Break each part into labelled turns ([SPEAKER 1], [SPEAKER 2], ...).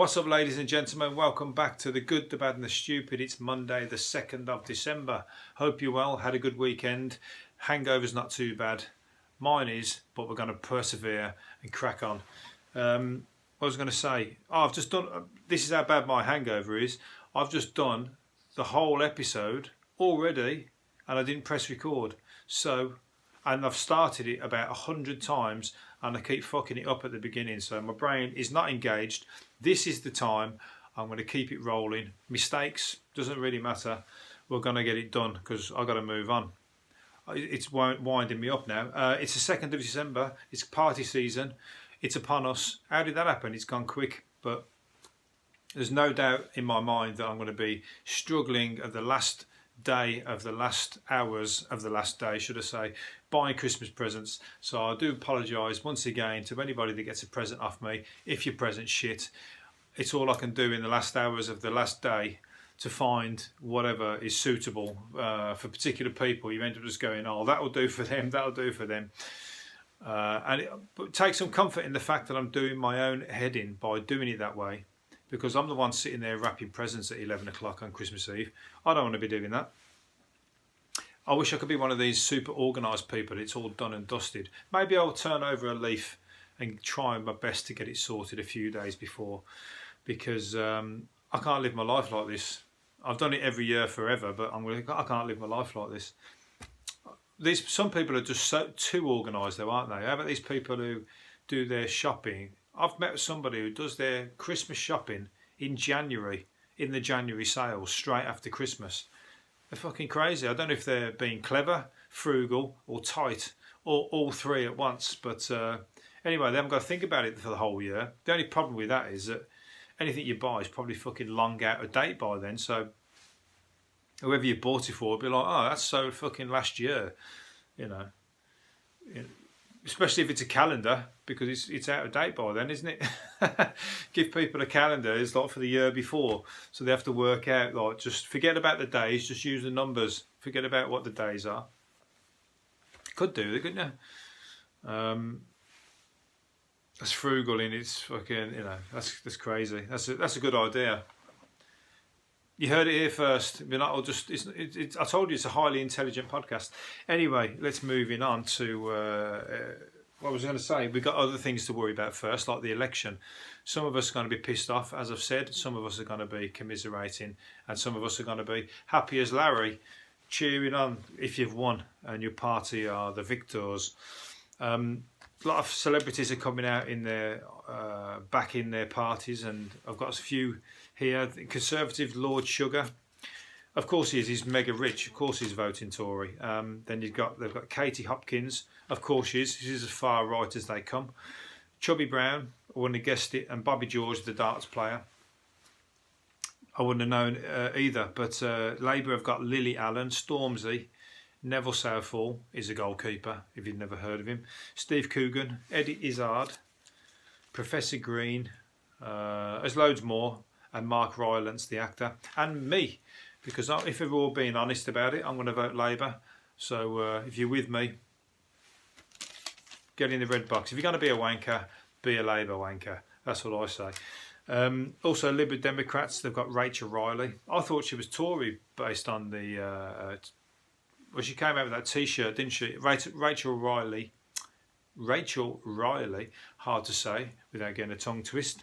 [SPEAKER 1] What's up, ladies and gentlemen? Welcome back to The Good, The Bad and The Stupid. It's Monday the 2nd of December. Hope you're well, had a good weekend. Hangover's not too bad. Mine is, but we're going to persevere and crack on. What I was going to say, I've just done, this is how bad my hangover is. I've just done the whole episode already and I didn't press record. And I've started it about 100 times and I keep fucking it up at the beginning. So my brain is not engaged. This is the time I'm going to keep it rolling. Mistakes, doesn't really matter. We're going to get it done because I've got to move on. It's winding me up now. It's the 2nd of December. It's party season. It's upon us. How did that happen? It's gone quick. But there's no doubt in my mind that I'm going to be struggling at the last day of the last hours of the last day, should I say, buying Christmas presents. So I do apologise once again to anybody that gets a present off me. If your present's shit, it's all I can do in the last hours of the last day to find whatever is suitable for particular people. You end up just going, oh, that'll do for them, that'll do for them. But take some comfort in the fact that I'm doing my own head in by doing it that way, because I'm the one sitting there wrapping presents at 11 o'clock on Christmas Eve. I don't want to be doing that. I wish I could be one of these super organised people. It's all done and dusted. Maybe I'll turn over a leaf and try my best to get it sorted a few days before, because I can't live my life like this. I've done it every year forever, but I can't live my life like this. Some people are just too organised though, aren't they? How about these people who do their shopping? I've met somebody who does their Christmas shopping in January, in the January sales, straight after Christmas. They're fucking crazy. I don't know if they're being clever, frugal, or tight, or all three at once. But anyway, they haven't got to think about it for the whole year. The only problem with that is that anything you buy is probably fucking long out of date by then. So whoever you bought it for will be like, oh, that's so fucking last year, you know. Especially if it's a calendar, because it's out of date by then, isn't it? Give people a calendar, it's like for the year before, so they have to work out, like, just forget about the days, just use the numbers, forget about what the days are. Could do it, couldn't you? That's frugal in its fucking, you know, that's crazy. That's a good idea. You heard it here first. You're not, I told you it's a highly intelligent podcast. Anyway, let's move on to what was I going to say. We've got other things to worry about first, like the election. Some of us are going to be pissed off, as I've said. Some of us are going to be commiserating, and some of us are going to be happy as Larry, cheering on if you've won and your party are the victors. A lot of celebrities are coming out in their back in their parties, and I've got a few here. The Conservative Lord Sugar, of course he is. He's mega rich. Of course he's voting Tory. Then they've got Katie Hopkins. Of course she is. She's as far right as they come. Chubby Brown, I wouldn't have guessed it, and Bobby George, the darts player. I wouldn't have known either. But Labour have got Lily Allen, Stormzy. Neville Southall is a goalkeeper, if you've never heard of him. Steve Coogan, Eddie Izzard, Professor Green, there's loads more, and Mark Rylance, the actor, and me, because if we're all being honest about it, I'm going to vote Labour. So if you're with me, get in the red box. If you're going to be a wanker, be a Labour wanker. That's what I say. Also, Liberal Democrats, they've got Rachel Riley. I thought she was Tory based on the... well, she came out with that T-shirt, didn't she? Rachel Riley, hard to say without getting a tongue twist.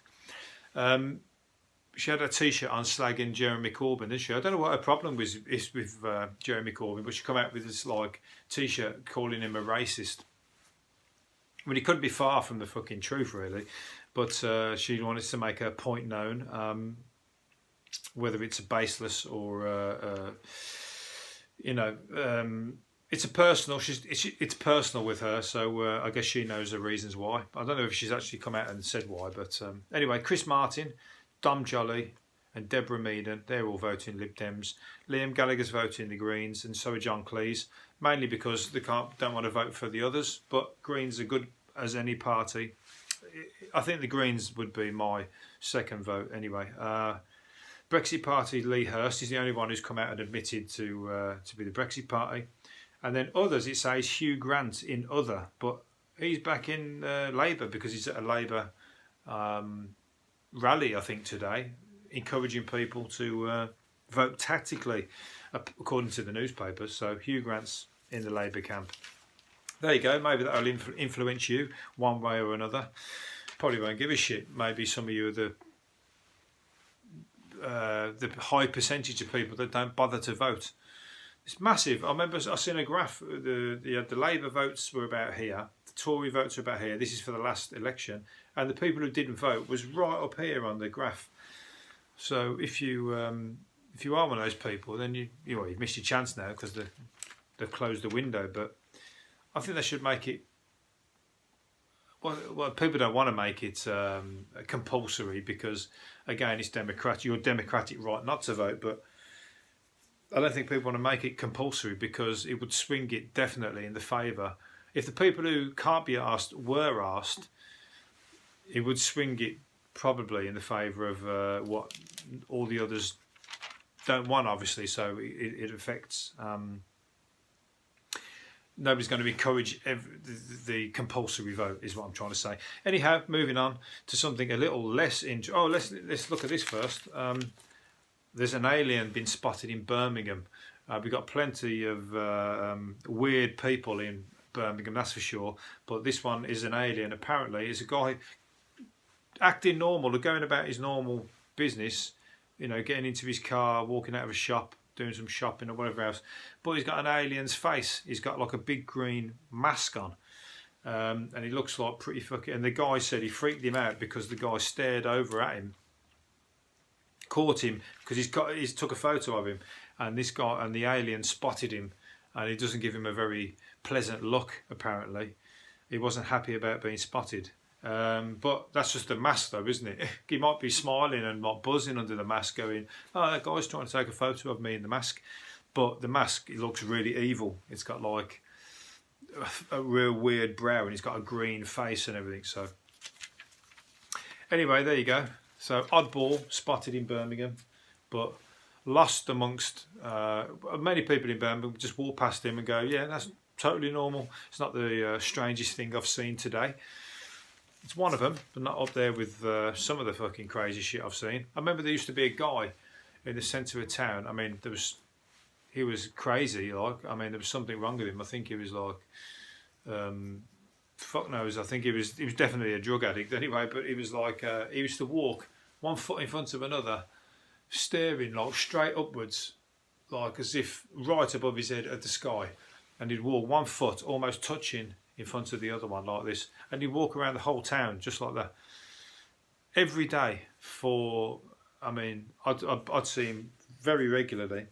[SPEAKER 1] She had a T-shirt on slagging Jeremy Corbyn, didn't she? I don't know what her problem is with Jeremy Corbyn, but she come out with this like T-shirt calling him a racist. I mean, it could be far from the fucking truth, really, but she wanted to make her point known, whether it's baseless or. You know, it's it's personal with her, so I guess she knows the reasons why. I don't know if she's actually come out and said why, but anyway, Chris Martin, Dom Jolly, and Deborah Meaden, they're all voting Lib Dems. Liam Gallagher's voting the Greens, and so are John Cleese, mainly because they don't want to vote for the others. But Greens are good as any party. I think the Greens would be my second vote anyway. Brexit Party, Lee Hurst is the only one who's come out and admitted to be the Brexit Party. And then others, it says Hugh Grant in other, but he's back in Labour because he's at a Labour rally, I think, today, encouraging people to vote tactically, according to the newspapers. So Hugh Grant's in the Labour camp. There you go. Maybe that'll influence you one way or another. Probably won't give a shit. Maybe some of you are the high percentage of people that don't bother to vote. It's massive. I remember I seen a graph. The Labour votes were about here. The Tory votes were about here. This is for the last election, and the people who didn't vote was right up here on the graph. So if you are one of those people, then you've missed your chance now because they've closed the window. But I think they should make it. Well, people don't want to make it compulsory because, again, it's democratic. Your democratic right not to vote, but I don't think people want to make it compulsory because it would swing it definitely in the favour. If the people who can't be asked were asked, it would swing it probably in the favour of what all the others don't want, obviously. So it affects. Nobody's going to encourage the compulsory vote, is what I'm trying to say. Anyhow, moving on to something a little less interesting. Oh, let's look at this first. There's an alien been spotted in Birmingham. We've got plenty of weird people in Birmingham, that's for sure. But this one is an alien. Apparently, it's a guy acting normal, or going about his normal business. You know, getting into his car, walking out of a shop, doing some shopping or whatever else. But he's got an alien's face. He's got like a big green mask on. And he looks like pretty fucking... And the guy said he freaked him out because the guy stared over at him, caught him, because he's took a photo of him, and this guy and the alien spotted him, and it doesn't give him a very pleasant look. Apparently, he wasn't happy about being spotted. But that's just a mask, though, isn't it? He might be smiling and not buzzing under the mask, going, "Oh, that guy's trying to take a photo of me in the mask." But the mask, it looks really evil. It's got like a real weird brow, and he's got a green face and everything. So anyway, there you go. So oddball spotted in Birmingham, but lost amongst many people in Birmingham. Just walk past him and go, "Yeah, that's totally normal. It's not the strangest thing I've seen today." It's one of them, but not up there with some of the fucking crazy shit I've seen. I remember there used to be a guy in the centre of town. I mean, he was crazy. Like, I mean, there was something wrong with him. I think he was like, fuck knows. I think he was definitely a drug addict anyway. But he was like, he used to walk one foot in front of another, staring like straight upwards, like as if right above his head at the sky, and he'd walk one foot almost touching in front of the other one like this, and he'd walk around the whole town just like that every day for, I mean, I'd see him very regularly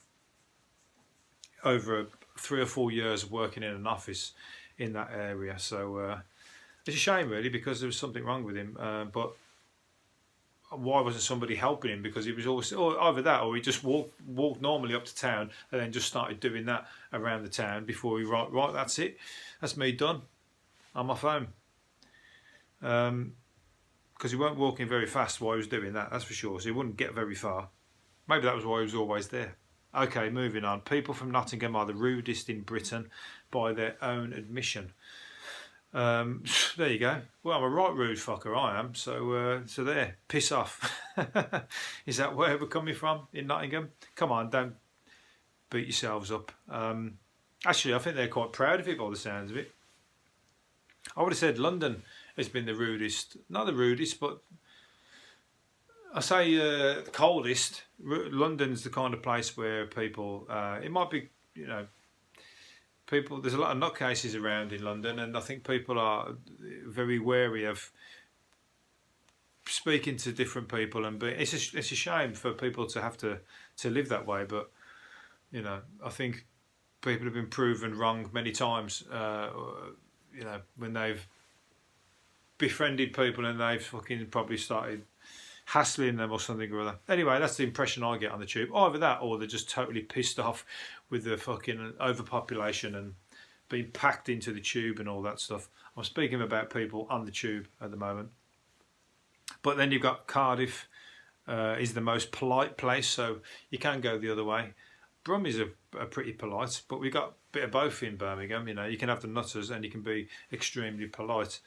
[SPEAKER 1] over 3 or 4 years of working in an office in that area. So it's a shame really, because there was something wrong with him, but why wasn't somebody helping him? Because he was always, or either that, or he just walked normally up to town and then just started doing that around the town before he right, that's it, that's me done, I'm off home. Because he weren't walking very fast while he was doing that, that's for sure. So he wouldn't get very far. Maybe that was why he was always there. Okay, moving on. People from Nottingham are the rudest in Britain by their own admission. There you go. Well, I'm a right rude fucker, I am. So there, piss off. Is that where we're coming from in Nottingham? Come on, don't beat yourselves up. Actually, I think they're quite proud of it by the sounds of it. I would have said London has been the rudest. Not the rudest, but I say the coldest. London's the kind of place where people, it might be, you know, people, there's a lot of nutcases around in London, and I think people are very wary of speaking to different people, and it's a shame for people to have to live that way. But you know, I think people have been proven wrong many times. You know, when they've befriended people and they've fucking probably started hassling them or something or other. Anyway, that's the impression I get on the tube. Either that, or they're just totally pissed off with the fucking overpopulation and being packed into the tube and all that stuff. I'm speaking about people on the tube at the moment. But then you've got Cardiff is the most polite place, so you can go the other way. Brummies are pretty polite, but we've got a bit of both in Birmingham. You know, you can have the nutters and you can be extremely polite.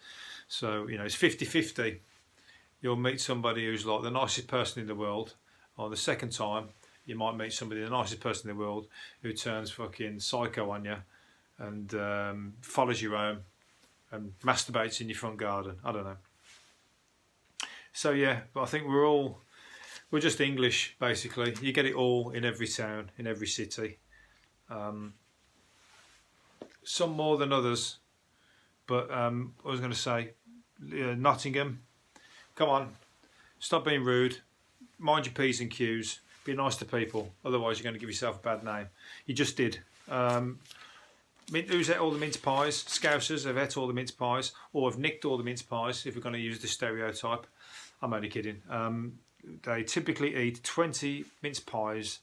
[SPEAKER 1] So, you know, it's 50-50. you'll meet somebody who's like the nicest person in the world. Or the second time, you might meet somebody, the nicest person in the world, who turns fucking psycho on you and follows you home and masturbates in your front garden. I don't know. So yeah, but I think we're just English, basically. You get it all in every town, in every city. Some more than others. But I was going to say, Nottingham, come on, stop being rude. Mind your P's and Q's. Be nice to people. Otherwise, you're going to give yourself a bad name. You just did. Who's ate all the mince pies? Scousers have ate all the mince pies, or have nicked all the mince pies, if we're going to use the stereotype. I'm only kidding. They typically eat 20 mince pies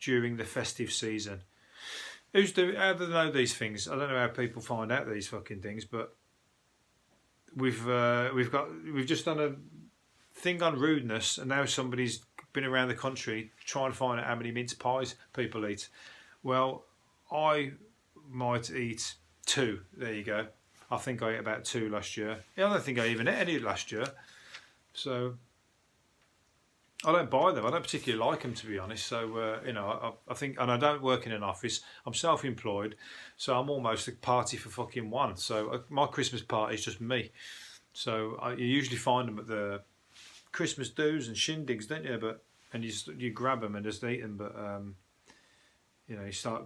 [SPEAKER 1] during the festive season. How do they know these things? I don't know how people find out these fucking things, but we've just done a thing on rudeness, and now somebody's been around the country trying to find out how many mince pies people eat. Well, I might eat 2. There you go. I think I ate about 2 last year. Yeah, I don't think I even ate any last year. So I don't buy them. I don't particularly like them, to be honest. So I think, and I don't work in an office. I'm self-employed, so I'm almost a party for fucking one. So my Christmas party is just me. So you usually find them at the Christmas do's and shindigs, don't you? And you grab them and just eat them. But you start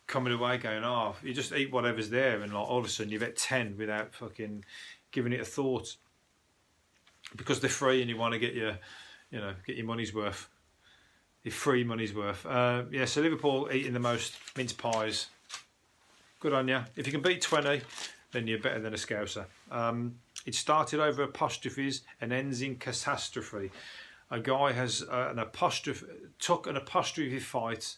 [SPEAKER 1] coming away going, you just eat whatever's there, and like all of a sudden you've had 10 without fucking giving it a thought, because they're free and you want to get your money's worth, your free money's worth. So Liverpool eating the most mince pies. Good on you. If you can beat 20, then you're better than a Scouser. It started over apostrophes and ends in catastrophe. A guy has took an apostrophe fight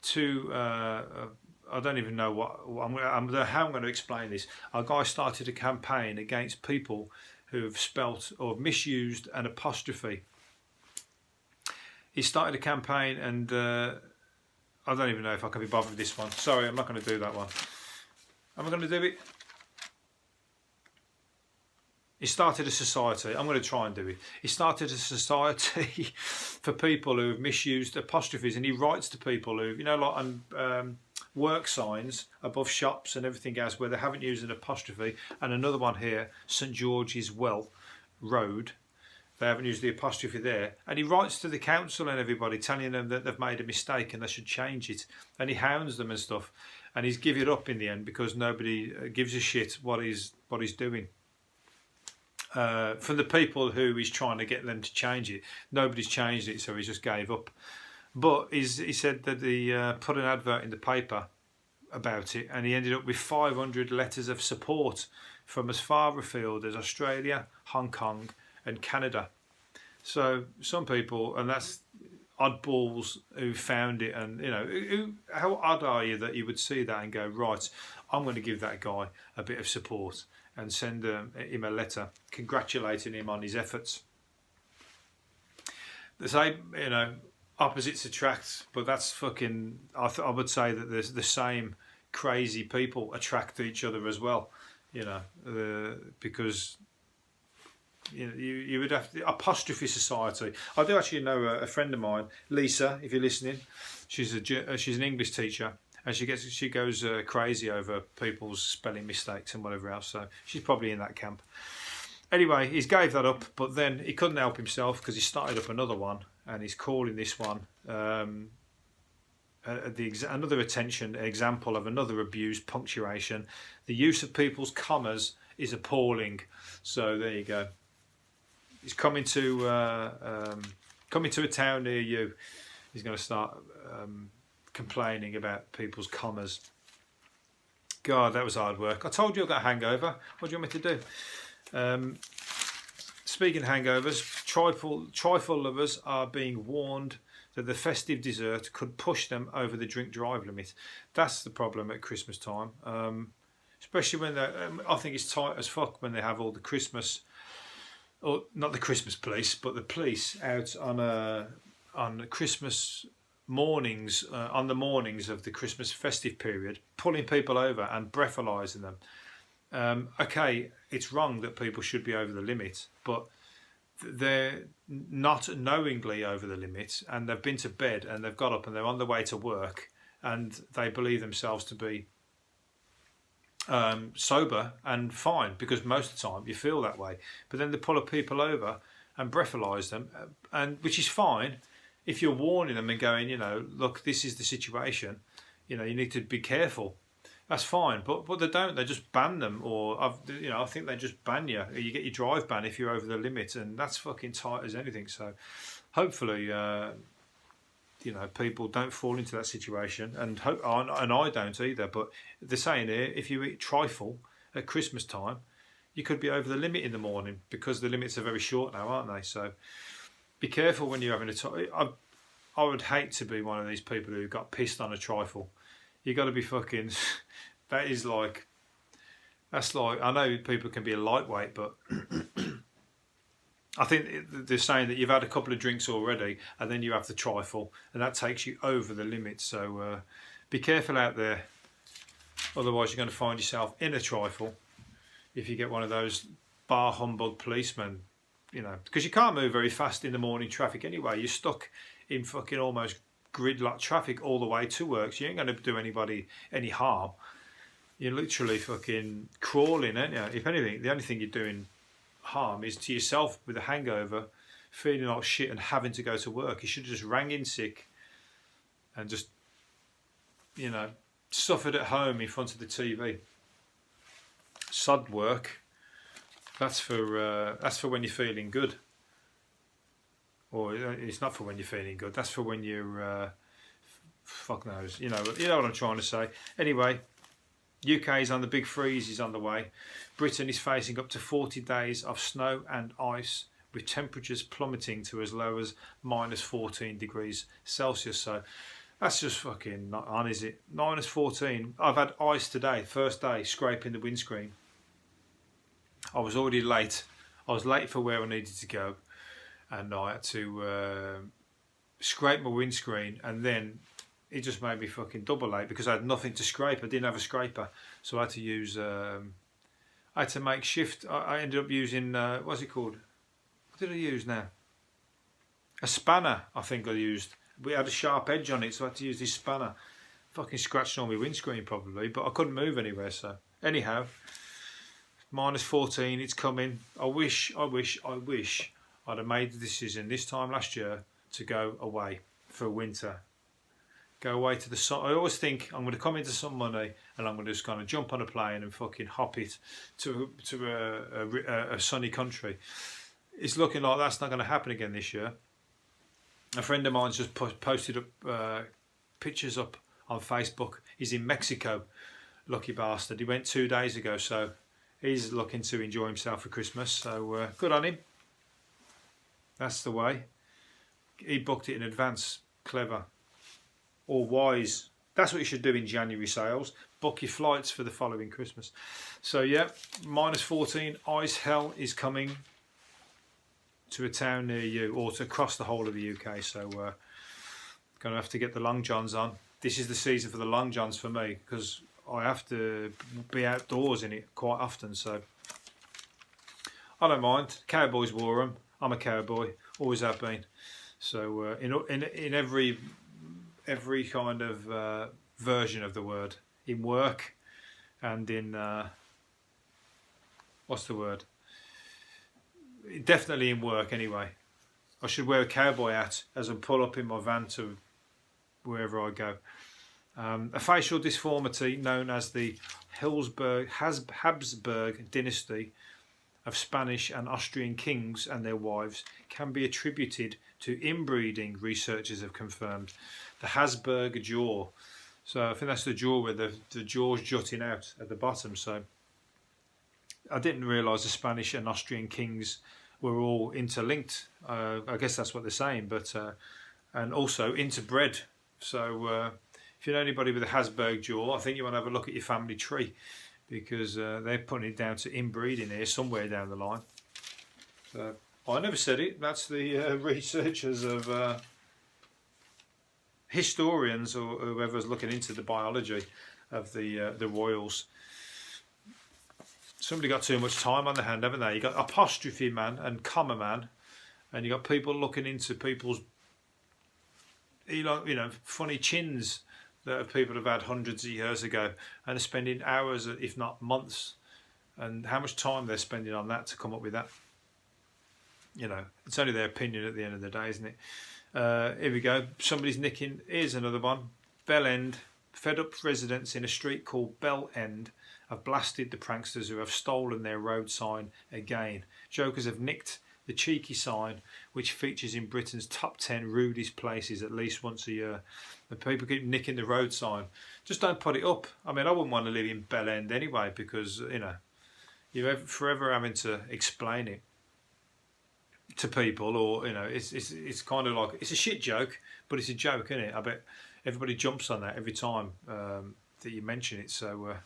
[SPEAKER 1] to I don't even know how I'm going to explain this. A guy started a campaign against people who have spelt or misused an apostrophe. He started a campaign, and I don't even know if I can be bothered with this one. Sorry, I'm not going to do that one. Am I going to do it? He started a society. I'm going to try and do it. He started a society for people who have misused apostrophes, and he writes to people who, like on work signs above shops and everything else where they haven't used an apostrophe, and another one here, St George's Well Road, they haven't used the apostrophe there, and he writes to the council and everybody telling them that they've made a mistake and they should change it, and he hounds them and stuff, and he's give it up in the end because nobody gives a shit what he's doing. From the people who he's trying to get them to change it, nobody's changed it, so he just gave up. But he said that he put an advert in the paper about it, and he ended up with 500 letters of support from as far afield as Australia, Hong Kong and Canada. So some people, and that's oddballs who found it, and how odd are you that you would see that and go, right, I'm going to give that guy a bit of support and send him a letter congratulating him on his efforts. They say, opposites attract, but that's fucking. I would say that there's the same crazy people attract each other as well, because you would have the apostrophe society. I do actually know a friend of mine, Lisa, if you're listening. She's an English teacher, and she goes crazy over people's spelling mistakes and whatever else. So she's probably in that camp. Anyway, he's gave that up, but then he couldn't help himself because he started up another one, and he's calling this one another example of another abuse, punctuation. The use of people's commas is appalling. So there you go. He's coming to a town near you. He's going to start complaining about people's commas. God, that was hard work. I told you I got a hangover. What do you want me to do? Speaking of hangovers, trifle lovers are being warned that the festive dessert could push them over the drink drive limit. That's the problem at Christmas time, especially when I think it's tight as fuck when they have all the Christmas, or not the Christmas police, but the police out on Christmas mornings, on the mornings of the Christmas festive period, pulling people over and breathalyzing them. Okay, it's wrong that people should be over the limit, but they're not knowingly over the limit, and they've been to bed and they've got up and they're on their way to work, and they believe themselves to be sober and fine, because most of the time you feel that way. But then they pull people over and breathalyse them, and which is fine if you're warning them and going, look, this is the situation, you need to be careful. That's fine, but they don't. They just ban them, or I think they just ban you. You get your drive ban if you're over the limit, and that's fucking tight as anything. So, hopefully, people don't fall into that situation, and I don't either. But they're saying here, if you eat trifle at Christmas time, you could be over the limit in the morning, because the limits are very short now, aren't they? So, be careful when you're having I would hate to be one of these people who got pissed on a trifle. You got to be fucking. That's like, I know people can be a lightweight, but I think they're saying that you've had a couple of drinks already and then you have the trifle, and that takes you over the limit. So be careful out there, otherwise you're going to find yourself in a trifle if you get one of those bar humbug policemen, because you can't move very fast in the morning traffic anyway. You're stuck in fucking almost gridlock traffic all the way to work, so you ain't going to do anybody any harm. You're literally fucking crawling, aren't you? If anything, the only thing you're doing harm is to yourself with a hangover, feeling like shit and having to go to work. You should have just rang in sick and just, suffered at home in front of the TV. Sod work. That's for when you're feeling good. Or it's not for when you're feeling good. That's for when you're, fuck knows. You know what I'm trying to say. Anyway, UK is on the big freeze is on the way. Britain is facing up to 40 days of snow and ice, with temperatures plummeting to as low as minus 14 degrees Celsius. So that's just fucking not on, is it? Minus 14. I've had ice today, first day, scraping the windscreen. I was already late. I was late for where I needed to go, and I had to scrape my windscreen, and then it just made me fucking double late because I had nothing to scrape. I didn't have a scraper, so I had to use. I had to make shift. I ended up using what's it called? What did I use now? A spanner, I think I used. We had a sharp edge on it, so I had to use this spanner. Fucking scratched on my windscreen probably, but I couldn't move anywhere. So anyhow, minus 14. It's coming. I wish I'd have made the decision this time last year to go away for winter. Go away to the sun. I always think I'm going to come into some money and I'm going to just kind of jump on a plane and fucking hop it to a sunny country. It's looking like that's not going to happen again this year. A friend of mine's just posted up pictures up on Facebook. He's in Mexico, lucky bastard. He went 2 days ago, so he's looking to enjoy himself for Christmas. So good on him. That's the way. He booked it in advance. Clever. Or wise. That's what you should do in January sales. Book your flights for the following Christmas. So yeah, minus 14. Ice hell is coming to a town near you, or to across the whole of the UK. So gonna have to get the long johns on. This is the season for the long johns for me, because I have to be outdoors in it quite often. So I don't mind. Cowboys wore them. I'm a cowboy, always have been. So in every kind of version of the word, in work and in what's the word? Definitely in work anyway. I should wear a cowboy hat as I pull up in my van to wherever I go. A facial deformity known as the Habsburg dynasty of Spanish and Austrian kings and their wives can be attributed to inbreeding, researchers have confirmed. The Habsburg jaw. So I think that's the jaw where the jaw's jutting out at the bottom. So I didn't realise the Spanish and Austrian kings were all interlinked. I guess that's what they're saying, but and also interbred. So if you know anybody with a Habsburg jaw, I think you want to have a look at your family tree, because they're putting it down to inbreeding here somewhere down the line. So I never said it. That's the researchers of historians or whoever's looking into the biology of the royals. Somebody got too much time on their hand, haven't they? You got apostrophe man and comma man. and you got people looking into people's, funny chins that people have had hundreds of years ago, and they're spending hours, if not months, and how much time they're spending on that to come up with that. It's only their opinion at the end of the day, isn't it? Here we go. Somebody's nicking. Here's another one. Bell End. Fed up residents in a street called Bell End have blasted the pranksters who have stolen their road sign again. Jokers have nicked the cheeky sign, which features in Britain's top 10 rudest places at least once a year. The people keep nicking the road sign. Just don't put it up. I mean, I wouldn't want to live in Bell End anyway, because you're forever having to explain it to people, or it's kind of like, it's a shit joke, but it's a joke, isn't it? I bet everybody jumps on that every time that you mention it. So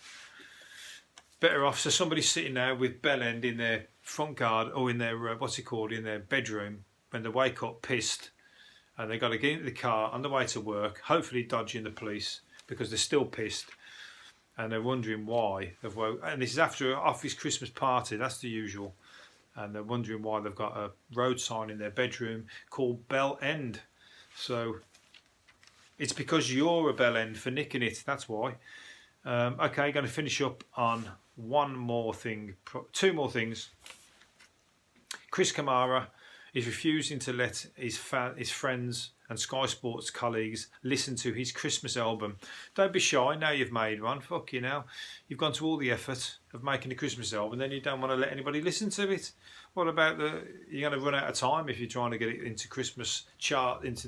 [SPEAKER 1] better off. So somebody's sitting there with Bell End in their front garden, or in their in their bedroom, when they wake up pissed, and they got to get into the car on the way to work, hopefully dodging the police because they're still pissed, and they're wondering why they've woke. And this is after an office Christmas party. That's the usual. And they're wondering why they've got a road sign in their bedroom called Bell End. So it's because you're a bell end for nicking it. That's why. Okay, going to finish up on one more thing, two more things. Chris Kamara is refusing to let his friends and Sky Sports colleagues listen to his Christmas album. Don't be shy, now you've made one. Fuck you now. You've gone to all the effort of making a Christmas album, and then you don't want to let anybody listen to it. What about you're going to run out of time if you're trying to get it into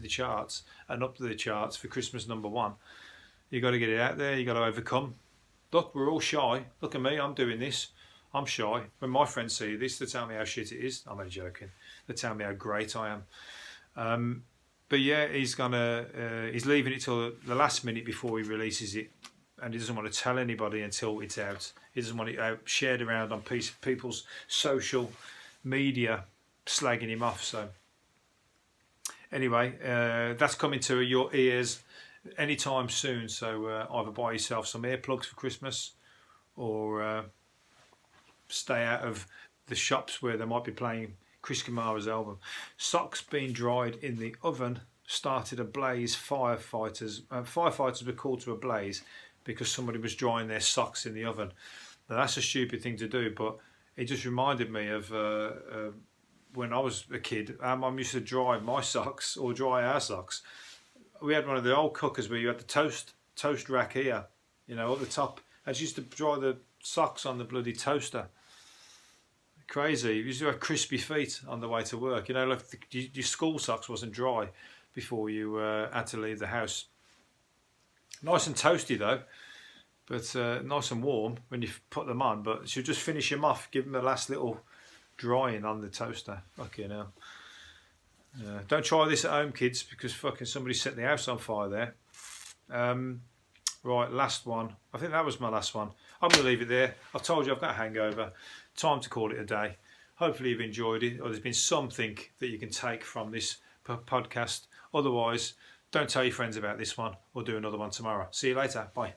[SPEAKER 1] the charts and up to the charts for Christmas #1. You've got to get it out there, you've got to overcome. Look, we're all shy. Look at me, I'm doing this. I'm shy. When my friends see this, they tell me how shit it is. I'm only joking. They tell me how great I am. But yeah, he's leaving it till the last minute before he releases it, and he doesn't want to tell anybody until it's out. He doesn't want it out, shared around on people's social media, slagging him off. So anyway, that's coming to your ears anytime soon. So either buy yourself some earplugs for Christmas, or stay out of the shops where they might be playing Chris Kamara's album. Socks being dried in the oven started a blaze. Firefighters were called to a blaze because somebody was drying their socks in the oven. Now, that's a stupid thing to do, but it just reminded me of when I was a kid. Our mum used to dry my socks, or dry our socks. We had one of the old cookers where you had the toast rack here, at the top. And she used to dry the socks on the bloody toaster. Crazy. You used to have crispy feet on the way to work. Like your school socks wasn't dry before you had to leave the house. Nice and toasty though, but nice and warm when you put them on. But she'll just finish them off, give them a last little drying on the toaster. Fucking hell. Don't try this at home, kids, because fucking somebody set the house on fire there. Right, last one. I think that was my last one. I'm going to leave it there. I've told you I've got a hangover. Time to call it a day. Hopefully you've enjoyed it, or there's been something that you can take from this podcast. Otherwise, don't tell your friends about this one. We'll do another one tomorrow. See you later. Bye.